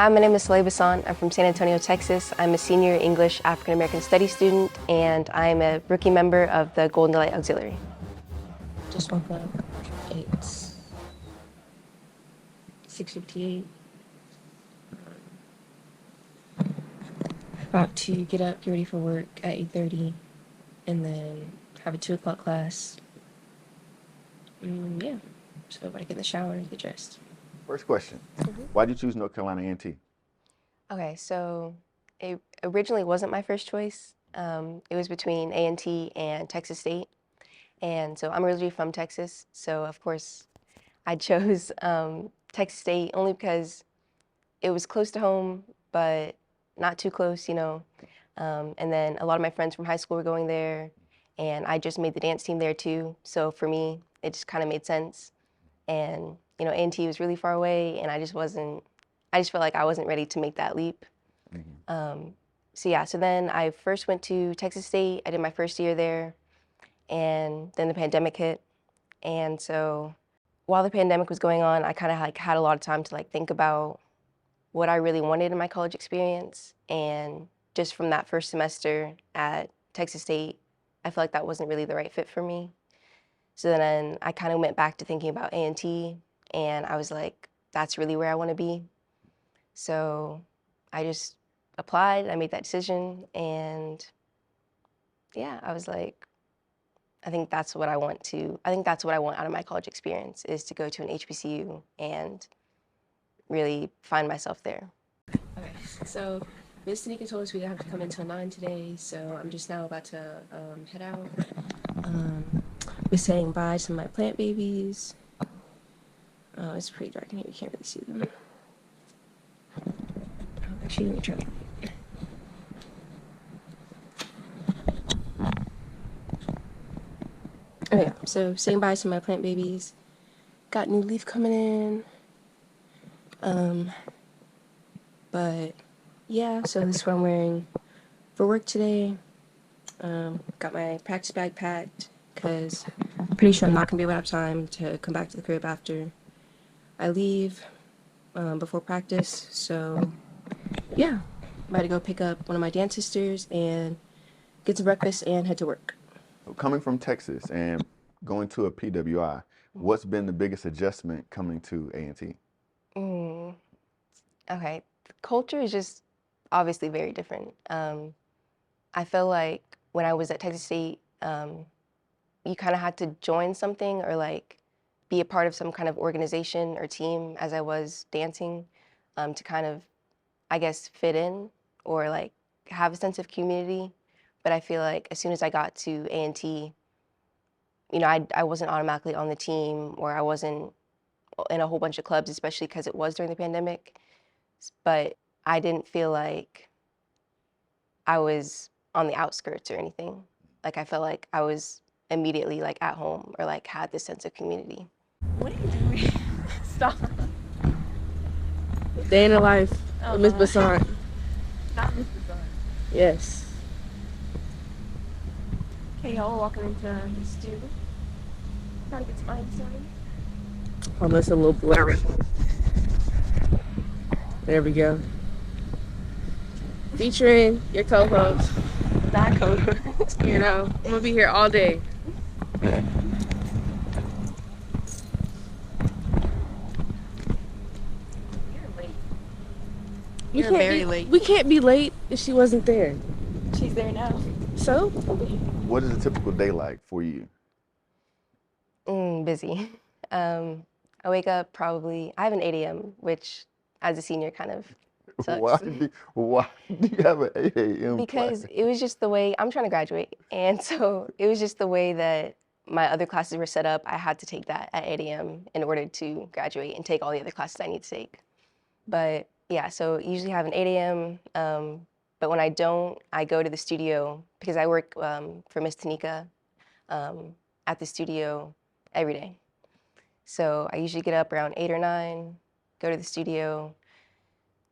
Hi, my name is Soleil Bessant. I'm from San Antonio, Texas. I'm a senior English African American Studies student, and I'm a rookie member of the Golden Delight Auxiliary. Just woke up. It's 6:58. About to get up, get ready for work at 8:30, and then have a 2 o'clock class. Yeah. So I get in the shower and get dressed. First question, why did you choose North Carolina A&T? Okay, so it originally wasn't my first choice. It was between A&T and Texas State. And so I'm originally from Texas, so of course I chose Texas State only because it was close to home, but not too close, you know. And then a lot of my friends from high school were going there, and I just made the dance team there too. So for me, it just kind of made sense. And you know, A&T was really far away, and I just felt like I wasn't ready to make that leap. So yeah, so then I first went to Texas State. I did my first year there, and then the pandemic hit. And so while the pandemic was going on, I kind of like had a lot of time to like think about what I really wanted in my college experience. And just from that first semester at Texas State, I felt like that wasn't really the right fit for me. So then I kind of went back to thinking about A&T, and I was like, that's really where I want to be. So I just applied, I made that decision, and yeah, I was like, I think that's what I want out of my college experience, is to go to an HBCU and really find myself there. Okay, so Miss Tanika told us we have to come until 9 today, so I'm just now about to head out. We're saying bye to my plant babies. It's pretty dark in here, you can't really see them. Actually, let me try. Okay, so saying bye to my plant babies. Got new leaf coming in. But yeah, so this is what I'm wearing for work today. Got my practice bag packed because I'm pretty sure I'm not gonna be able to have time to come back to the crib after I leave before practice. So yeah, I'm about to go pick up one of my dance sisters and get some breakfast and head to work. Coming from Texas and going to a PWI, what's been the biggest adjustment coming to A&T? Okay, the culture is just obviously very different. I feel like when I was at Texas State, you kind of had to join something or like be a part of some kind of organization or team as I was dancing, to kind of, I guess, fit in or like have a sense of community. But I feel like as soon as I got to A&T, you know, I wasn't automatically on the team, or I wasn't in a whole bunch of clubs, especially because it was during the pandemic. But I didn't feel like I was on the outskirts or anything. Like I felt like I was immediately like at home, or like had this sense of community. What are you doing? Stop. Day in the life of Miss Bessant. Not Miss Bessant. Yes. Okay, y'all, walking into the studio. Trying to get some items started. Oh, that's a little blurry. There we go. Featuring your co-host. That co-host. You know, I'm gonna be here all day. You're very late. We can't be late if she wasn't there. She's there now. So? What is a typical day like for you? Busy. I wake up probably, I have an 8 a.m., which as a senior kind of sucks. Why do you have an 8 a.m. Because class? it was just the way, I'm trying to graduate. And so it was just the way that my other classes were set up. I had to take that at 8 a.m. in order to graduate and take all the other classes I need to take. But yeah, so usually have an 8 a.m. But when I don't, I go to the studio because I work for Miss Tanika at the studio every day. So I usually get up around 8 or 9, go to the studio,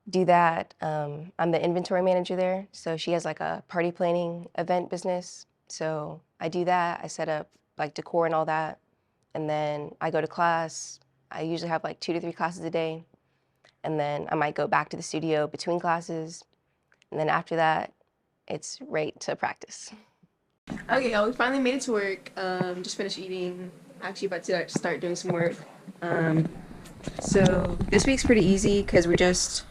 do that. I'm the inventory manager there. So she has like a party planning event business. So I do that. I set up like decor and all that. And then I go to class. I usually have like 2 to 3 classes a day. and then I might go back to the studio between classes, and then after that, it's right to practice. Okay, y'all, we finally made it to work. Just finished eating. Actually about to start doing some work. So this week's pretty easy because we're just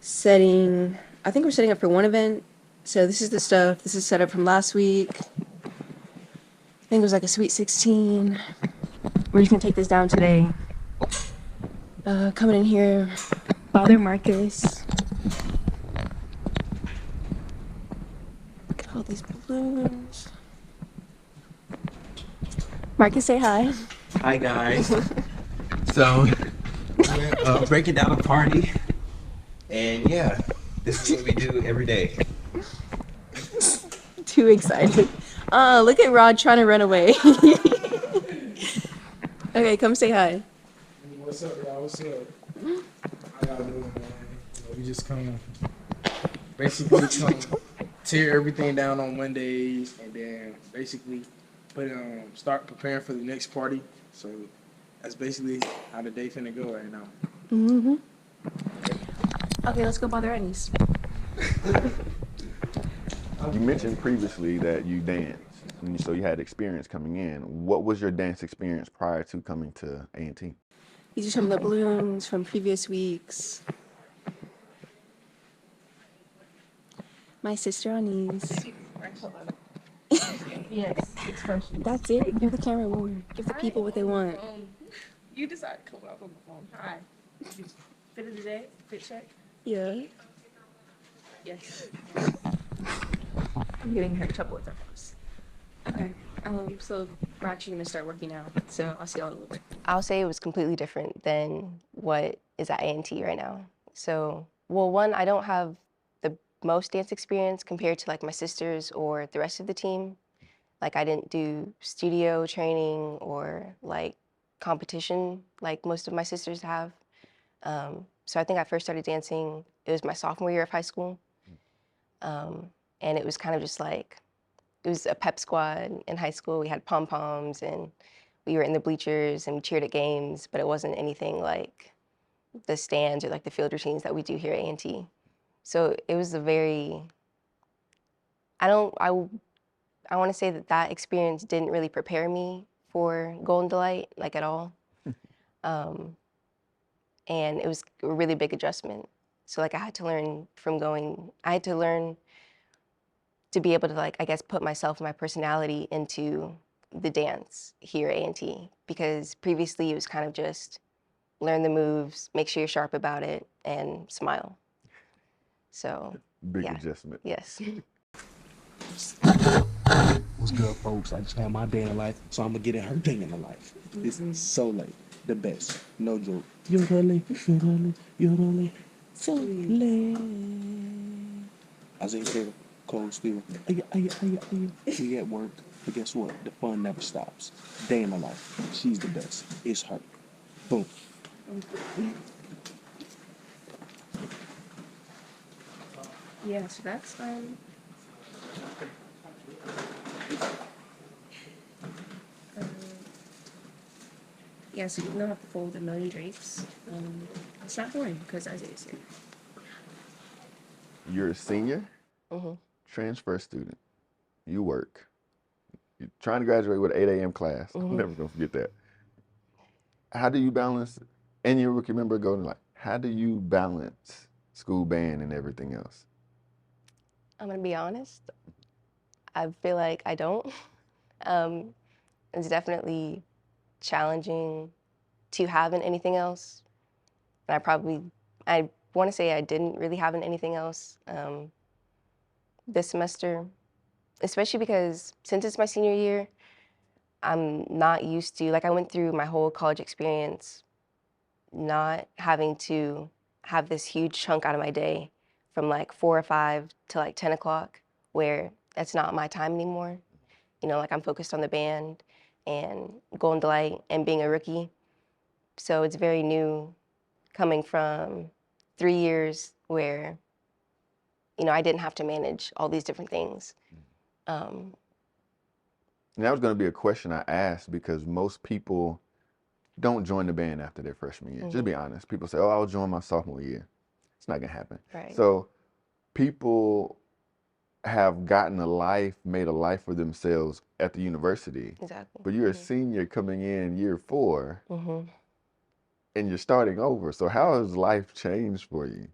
setting, I think we're setting up for one event. So this is the stuff, this is set up from last week. I think it was like a Sweet 16. We're just gonna take this down today. Coming in here, Father Marcus. Look at all these balloons. Marcus, say hi. Hi guys. So we're breaking down a party, and yeah, this is what we do every day. Too excited. Look at Rod trying to run away. Okay, come say hi. What's up, y'all? What's up? How y'all doing, man? We just come, basically tear everything down on Mondays, and then basically start preparing for the next party. So that's basically how the day finna go right now. Mm-hmm. Okay, let's go bother Annie's. You mentioned previously that you danced, and so you had experience coming in. What was your dance experience prior to coming to A&T? These are some of the balloons from previous weeks. My sister Annie's. Yes, expression. That's it. Give the camera more. Give the people what they want. You decide. Come on, on my phone. Hi. Fit of the day? Fit check? Yeah. Yes. I'm getting her in trouble with her boss. Okay. So we're actually gonna start working now. So I'll see y'all in a little bit. I'll say it was completely different than what is at A&T right now. So, well, one, I don't have the most dance experience compared to like my sisters or the rest of the team. Like I didn't do studio training or like competition like most of my sisters have. So I think I first started dancing, it was my sophomore year of high school. And it was kind of just like, it was a pep squad in high school. We had pom-poms and we were in the bleachers and we cheered at games, but it wasn't anything like the stands or like the field routines that we do here at A&T. So it was a very, I want to say that that experience didn't really prepare me for Golden Delight, like at all. And it was a really big adjustment. So like I had to learn to be able to like, I guess, put myself and my personality into the dance here at A&T, because previously it was kind of just learn the moves, make sure you're sharp about it, and smile. So, Big yeah. adjustment. Yes. What's good, folks? I just had my day in life, so I'm gonna get in her day in the life. This is Soleil, the best. No joke. Yodeling, yodeling, yodeling, Soleil. Isaiah Taylor, Cold Steel. We at work, but guess what? The fun never stops. Day in the life. She's the best. It's her. Boom. Yeah, so that's yeah, so you don't have to fold a million drapes. It's not boring because Isaiah's here. You're a senior, Mm-hmm. transfer student. You work. You're trying to graduate with an 8 a.m. class. Mm-hmm. I'm never gonna forget that. How do you balance, and you're a rookie member of Golden Light, how do you balance school band and everything else? I'm gonna be honest, I feel like I don't. It's definitely challenging to have in anything else. And I want to say I didn't really have in anything else this semester, especially because since it's my senior year, I'm not used to, like I went through my whole college experience not having to have this huge chunk out of my day from like 4 or 5 to like 10 o'clock where that's not my time anymore. You know, like I'm focused on the band and Golden Delight and being a rookie. So it's very new coming from 3 years where, you know, I didn't have to manage all these different things. And that was going to be a question I asked, because most people don't join the band after their freshman year. Just be honest. People say, oh, I'll join my sophomore year. It's not going to happen. Right. So people have gotten made a life for themselves at the university. Exactly. But you're a senior coming in year 4 Mm-hmm. and you're starting over. So how has life changed for you?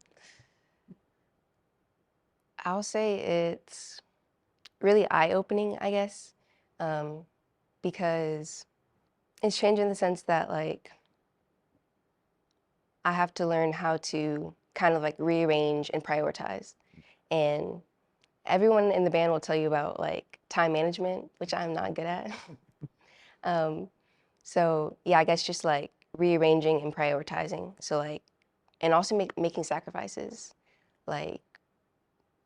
I'll say it's really eye-opening, I guess, because it's changed in the sense that, like, I have to learn how to kind of, like, rearrange and prioritize. And everyone in the band will tell you about, like, time management, which I'm not good at. So, yeah, I guess just, like, rearranging and prioritizing. So, like, and also making sacrifices. Like,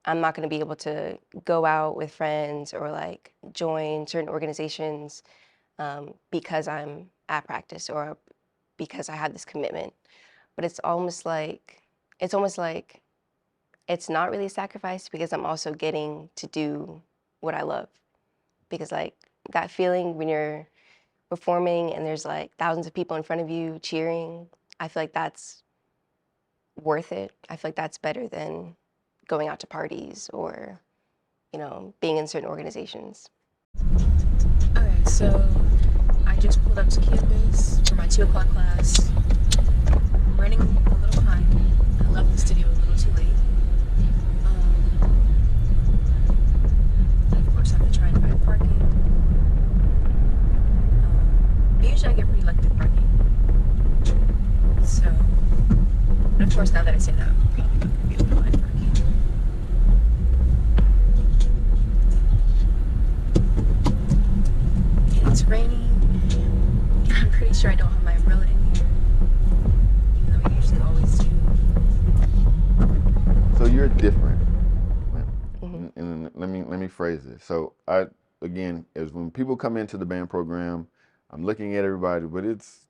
I'm not going to be able to go out with friends or like join certain organizations because I'm at practice or because I have this commitment. But it's almost like it's not really a sacrifice because I'm also getting to do what I love. Because like that feeling when you're performing and there's like thousands of people in front of you cheering, I feel like that's worth it. I feel like that's better than going out to parties or, being in certain organizations. Okay, so I just pulled up to campus for my 2 o'clock class. I'm running a little behind. I left the studio a little too late. Of course, I have to try and find parking. But usually I get pretty lucky with parking. So, but of course, now that I say that, I'm probably not going to be able to find parking. It's raining. I'm pretty sure I don't have my umbrella in here, even though I usually always do. So you're different. And let me phrase this. So is when people come into the band program, I'm looking at everybody, but it's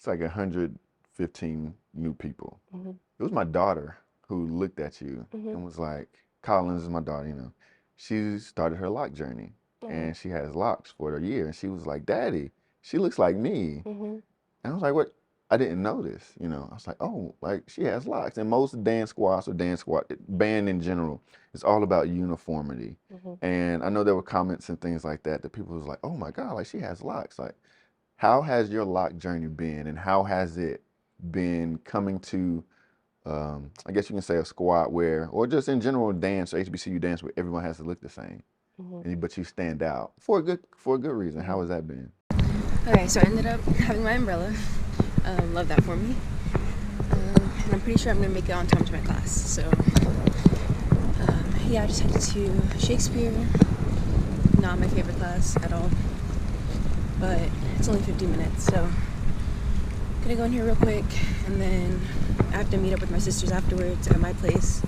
like 115 new people. It was my daughter who looked at you and was like, Collins is my daughter, she started her lock journey and she has locks for a year. And she was like, Daddy, she looks like me. And I was like, what? I didn't know this, I was like, oh, like she has locks. And most dance squads or band in general, it's all about uniformity. And I know there were comments and things like that people was like, oh my God, like she has locks. Like, how has your lock journey been and how has it been coming to, I guess you can say a squad or just in general dance or HBCU dance where everyone has to look the same, but you stand out for a good reason. How has that been? Okay, so I ended up having my umbrella. Love that for me. And I'm pretty sure I'm going to make it on time to my class. So, yeah, I just headed to Shakespeare. Not my favorite class at all. But it's only 15 minutes, so I'm going to go in here real quick. And then I have to meet up with my sisters afterwards at my place.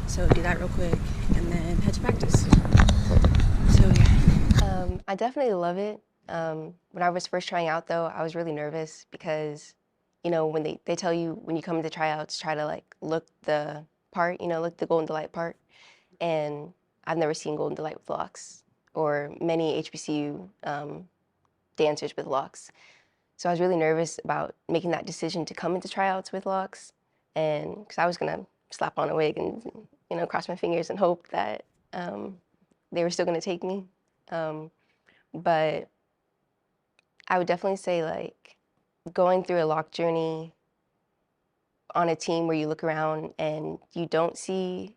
So do that real quick and then head to practice. So, yeah. I definitely love it. When I was first trying out, though, I was really nervous because, when they tell you when you come to tryouts, try to like look the part, look the Golden Delight part. And I've never seen Golden Delight with locks or many HBCU dancers with locks. So I was really nervous about making that decision to come into tryouts with locks. And because I was going to slap on a wig and, cross my fingers and hope that they were still going to take me. But I would definitely say like going through a lock journey on a team where you look around and you don't see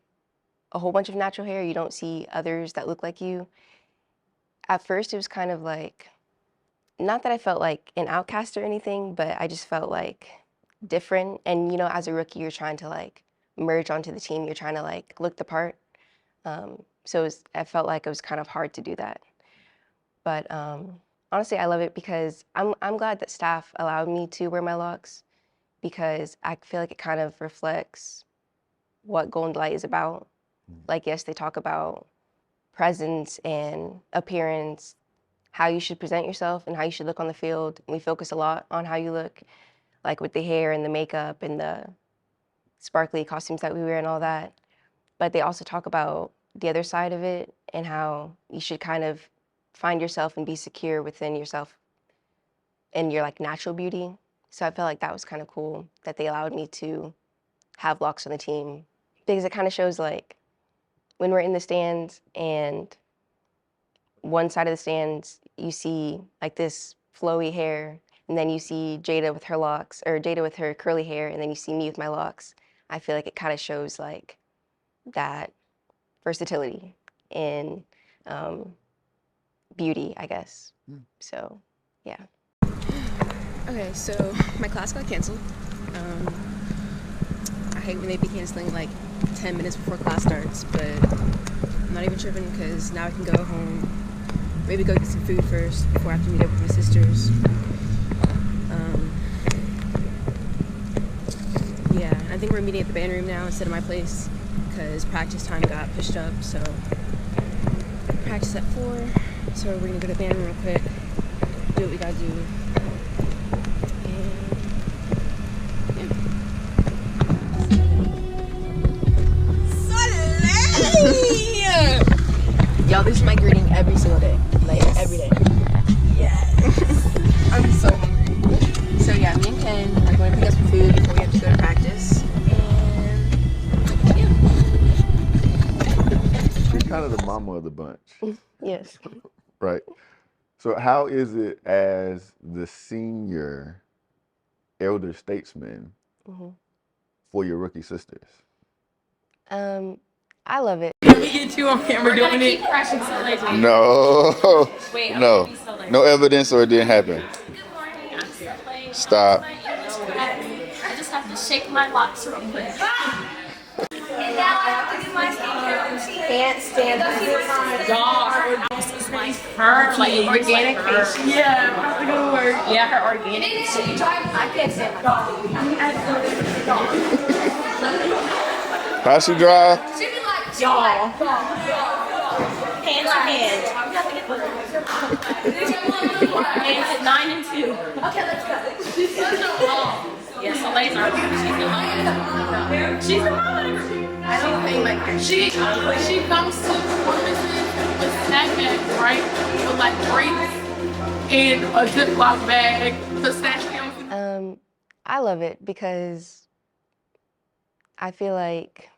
a whole bunch of natural hair, you don't see others that look like you. At first it was kind of like, not that I felt like an outcast or anything, but I just felt like different. And, as a rookie, you're trying to like merge onto the team. You're trying to like look the part. So I felt like it was kind of hard to do that. But honestly, I love it because I'm glad that staff allowed me to wear my locks because I feel like it kind of reflects what Golden Light is about. Like, yes, they talk about presence and appearance, how you should present yourself and how you should look on the field. We focus a lot on how you look, like with the hair and the makeup and the sparkly costumes that we wear and all that. But they also talk about the other side of it and how you should kind of find yourself and be secure within yourself. and your like natural beauty. So I felt like that was kind of cool that they allowed me to have locks on the team, because it kind of shows like when we're in the stands and one side of the stands you see like this flowy hair, and then you see Jada with her locks, or Jada with her curly hair, and then you see me with my locks. I feel like it kind of shows like that versatility in beauty, I guess. So, yeah. Okay, so my class got canceled. I hate when they be canceling like 10 minutes before class starts, but I'm not even tripping because now I can go home, maybe go get some food first before I have to meet up with my sisters. Yeah, I think we're meeting at the band room now instead of my place because practice time got pushed up, so practice at 4, so we're gonna go to the band room real quick, do what we gotta do. Y'all, this is my greeting every single day. Like, every day. Yes. I'm so hungry. So, yeah, me and Ken are going to pick up some food before we have to go to practice. And, yeah. She's kind of the mama of the bunch, Yes. right? So how is it as the senior elder statesman for your rookie sisters? I love it. We get you on camera doing it. Crashing Soleil. No, Wait, I'm no, gonna be Soleil. no evidence or it didn't happen. Good morning, I'm Soleil. Stop. I just have to shake my locks real quick. And now I have to do my skincare routine. Can't stand Dog. This is like her, like organic face. Yeah, how's it gonna work? Yeah, her organic. I can't stand my dog. How she drive? She be like, Y'all. hands to hands. Hands at 9 and 2. Okay, let's go. Yeah, Soleil's our she's the mom. I don't think like She comes to performances with snack bags, right? With like drinks and a Ziploc bag, pistachios. I love it because I feel like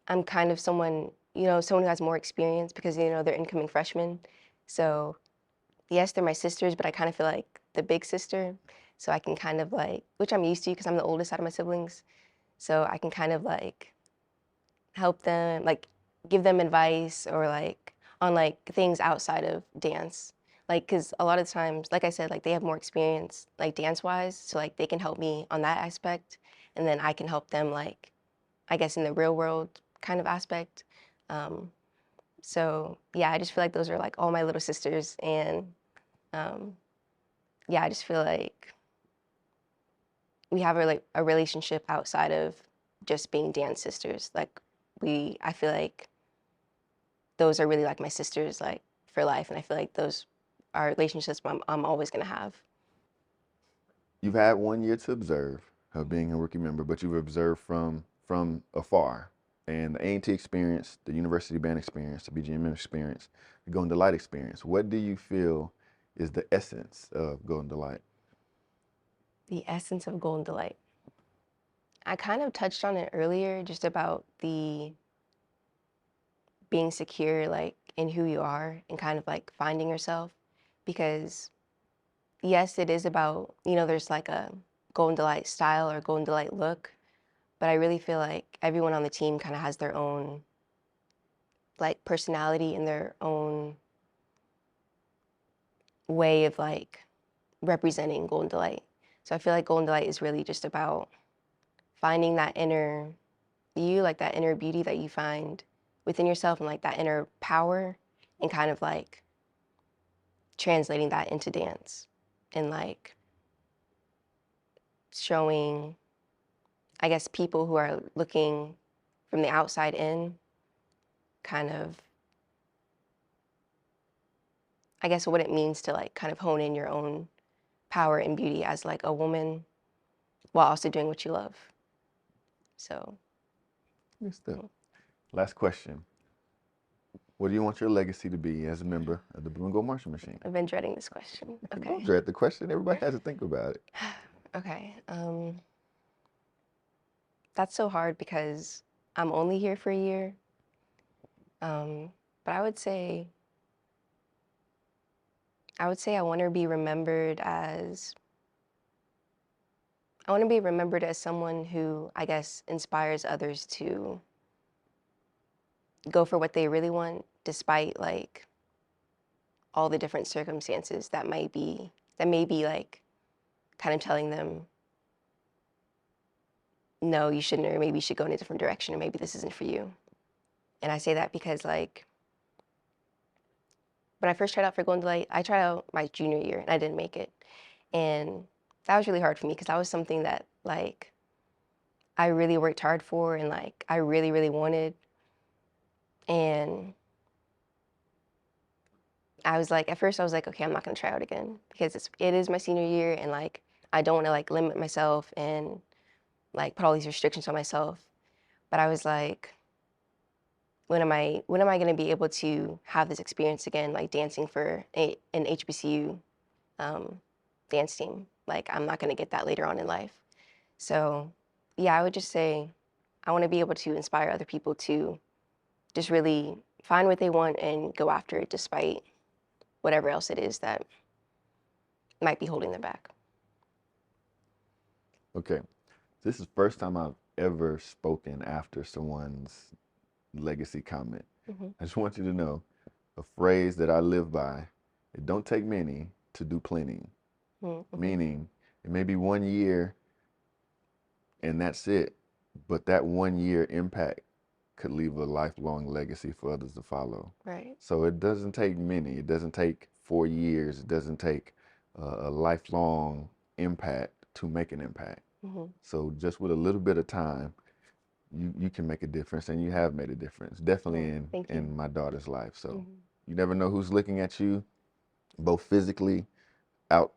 I'm kind of someone who has more experience because, they're incoming freshmen. So, yes, they're my sisters, but I kind of feel like the big sister. So I can kind of like, which I'm used to because I'm the oldest out of my siblings. So I can kind of like help them, like give them advice or like on like things outside of dance. Like, cause a lot of times, like I said, like they have more experience, like dance wise. So like they can help me on that aspect. And then I can help them like, I guess in the real world kind of aspect. So yeah, I just feel like those are like all my little sisters. And yeah, I just feel like we have a relationship outside of just being dance sisters. Like I feel like those are really like my sisters, like for life. And I feel like those are relationships I'm always gonna have. You've had 1 year to observe of being a rookie member, but you've observed from afar. And the A&T experience, the University Band experience, the BGMM experience, the Golden Delight experience. What do you feel is the essence of Golden Delight? The essence of Golden Delight. I kind of touched on it earlier, just about the being secure, like in who you are and kind of like finding yourself. Because yes, it is about, there's like a Golden Delight style or Golden Delight look, but I really feel like everyone on the team kind of has their own like personality and their own way of like representing Golden Delight. So I feel like Golden Delight is really just about finding that inner you, like that inner beauty that you find within yourself and like that inner power, and kind of like translating that into dance and like showing, I guess, people who are looking from the outside in kind of, I guess, what it means to like kind of hone in your own power and beauty as like a woman while also doing what you love. So. Last question. What do you want your legacy to be as a member of the Blue and Gold Marching Machine? I've been dreading this question. Okay. Don't dread the question. Everybody has to think about it. Okay. That's so hard because I'm only here for a year. But I would say I want to be remembered as someone who, I guess, inspires others to go for what they really want, despite like all the different circumstances that may be like kind of telling them, no, you shouldn't, or maybe you should go in a different direction, or maybe this isn't for you. And I say that because like when I first tried out for Golden Light, I tried out my junior year and I didn't make it. And that was really hard for me because that was something that like I really worked hard for and like I really, really wanted. And I was like, at first I was like, okay, I'm not gonna try out again because it is my senior year and like I don't wanna like limit myself and like put all these restrictions on myself. But I was like, when am I gonna be able to have this experience again, like dancing for an HBCU dance team? Like I'm not gonna get that later on in life. So yeah, I would just say I wanna be able to inspire other people to just really find what they want and go after it despite whatever else it is that might be holding them back. Okay. This is the first time I've ever spoken after someone's legacy comment. I just want you to know a phrase that I live by: it don't take many to do plenty. Meaning it may be 1 year and that's it, but that 1 year impact could leave a lifelong legacy for others to follow. Right. So it doesn't take many. It doesn't take 4 years. It doesn't take a lifelong impact to make an impact. So just with a little bit of time, you can make a difference, and you have made a difference, definitely in my daughter's life. So you never know who's looking at you, both physically, out,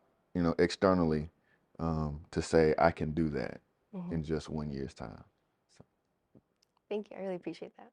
externally, to say I can do that in just 1 year's time. So. Thank you. I really appreciate that.